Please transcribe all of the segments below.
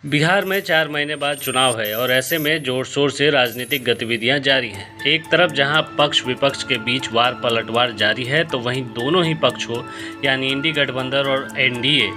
बिहार में 4 महीने बाद चुनाव है और ऐसे में जोर शोर से राजनीतिक गतिविधियां जारी हैं। एक तरफ जहां पक्ष विपक्ष के बीच वार पलटवार जारी है तो वहीं दोनों ही पक्षों यानी इंडी गठबंधन और एनडीए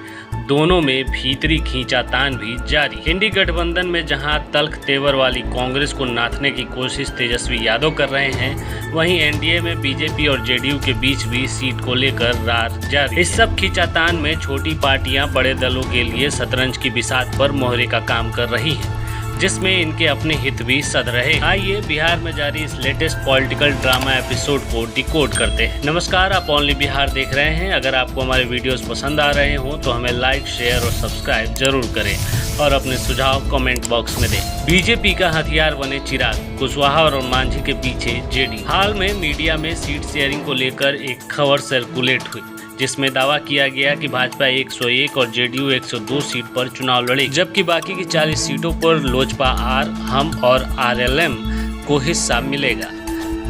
दोनों में भीतरी खींचातान भी जारी। इंडी गठबंधन में जहां तल्ख तेवर वाली कांग्रेस को नाथने की कोशिश तेजस्वी यादव कर रहे हैं, वहीं एनडीए में बीजेपी और जेडीयू के बीच भी सीट को लेकर रार जारी। इस सब खींचातान में छोटी पार्टियां बड़े दलों के लिए शतरंज की बिसात पर मोहरे का काम कर रही है, जिसमें इनके अपने हित भी सध रहे। आइए बिहार में जारी इस लेटेस्ट पॉलिटिकल ड्रामा एपिसोड को डिकोड करते हैं। नमस्कार, आप ओनली बिहार देख रहे हैं। अगर आपको हमारे वीडियोस पसंद आ रहे हो तो हमें लाइक, शेयर और सब्सक्राइब जरूर करें और अपने सुझाव कमेंट बॉक्स में दें। बीजेपी का हथियार बने चिराग, कुशवाहा और मांझी के पीछे जेडीयू। हाल में मीडिया में सीट शेयरिंग को लेकर एक खबर सर्कुलेट हुई, जिसमें दावा किया गया कि भाजपा 101 और जेडीयू 102 सीट पर चुनाव लड़ेगी, जबकि बाकी की 40 सीटों पर लोजपा आर, हम और आरएलएम को हिस्सा मिलेगा,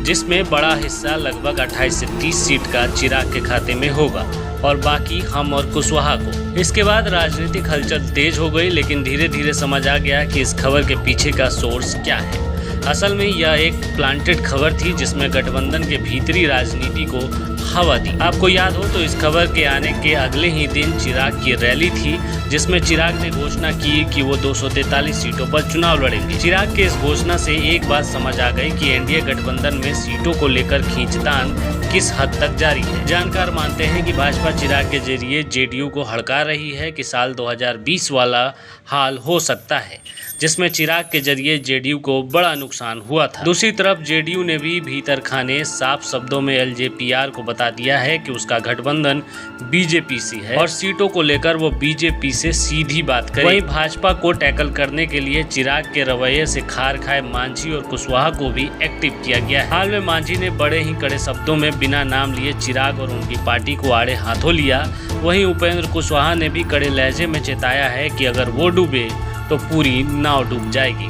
जिसमें बड़ा हिस्सा लगभग 28 से 30 सीट का चिराग के खाते में होगा और बाकी हम और कुशवाहा को। इसके बाद राजनीतिक हलचल तेज हो गई, लेकिन धीरे धीरे समझ आ गया कि इस खबर के पीछे का सोर्स क्या है। असल में यह एक प्लांटेड खबर थी, जिसमें गठबंधन के भीतरी राजनीति को हवा दी। आपको याद हो तो इस खबर के आने के अगले ही दिन चिराग की रैली थी, जिसमें चिराग ने घोषणा की कि वो 243 सीटों पर चुनाव लड़ेंगे। चिराग के इस घोषणा से एक बात समझ आ गई कि एनडीए गठबंधन में सीटों को लेकर खींचतान किस हद तक जारी है। जानकार मानते हैं कि भाजपा चिराग के जरिए जेडीयू को हड़का रही है कि साल 2020 वाला हाल हो सकता है, जिसमें चिराग के जरिए जेडीयू को बड़ा नुकसान हुआ था। दूसरी तरफ जेडीयू ने भी भीतर खाने साफ शब्दों में एलजेपीआर को बता दिया है कि उसका गठबंधन बीजेपी से है और सीटों को लेकर वो बीजेपी से सीधी बात करे। वहीं भाजपा को टैकल करने के लिए चिराग के रवैये से खार खाए मांझी और कुशवाहा को भी एक्टिव किया गया है। हाल में मांझी ने बड़े ही कड़े शब्दों में बिना नाम लिए चिराग और उनकी पार्टी को आड़े हाथों लिया। वहीं उपेंद्र कुशवाहा ने भी कड़े लहजे में चेताया है कि अगर वो डूबे तो पूरी नाव डूब जाएगी।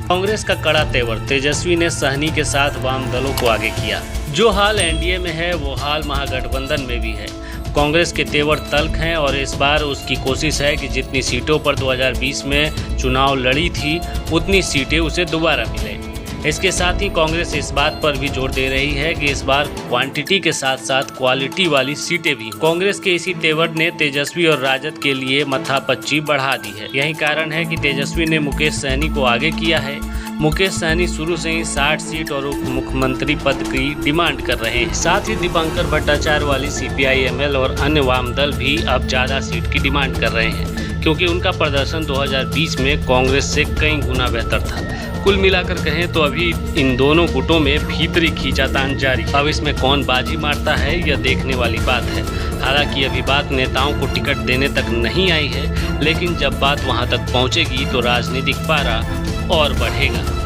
कांग्रेस का कड़ा तेवर, तेजस्वी ने सहनी के साथ वाम दलों को आगे किया। जो हाल एनडीए में है वो हाल महागठबंधन में भी है। कांग्रेस के तेवर तल्ख हैं और इस बार उसकी कोशिश है कि जितनी सीटों पर 2020 में चुनाव लड़ी थी उतनी सीटें उसे दोबारा मिले। इसके साथ ही कांग्रेस इस बात पर भी जोर दे रही है कि इस बार क्वांटिटी के साथ साथ क्वालिटी वाली सीटें भी। कांग्रेस के इसी तेवर ने तेजस्वी और राजद के लिए माथापच्ची बढ़ा दी है। यही कारण है कि तेजस्वी ने मुकेश सहनी को आगे किया है। मुकेश सहनी शुरू से ही 60 सीट और उप मुख्यमंत्री पद की डिमांड कर रहे हैं। साथ ही दीपांकर भट्टाचार्य वाली सीपीआई-एमएल और अन्य वाम दल भी अब ज्यादा सीट की डिमांड कर रहे हैं, क्योंकि उनका प्रदर्शन 2020 में कांग्रेस से कई गुना बेहतर था। कुल मिलाकर कहें तो अभी इन दोनों गुटों में भीतरी खींचातान जारी। अब इसमें कौन बाजी मारता है यह देखने वाली बात है। हालांकि अभी बात नेताओं को टिकट देने तक नहीं आई है, लेकिन जब बात वहां तक पहुंचेगी तो राजनीतिक पारा और बढ़ेगा।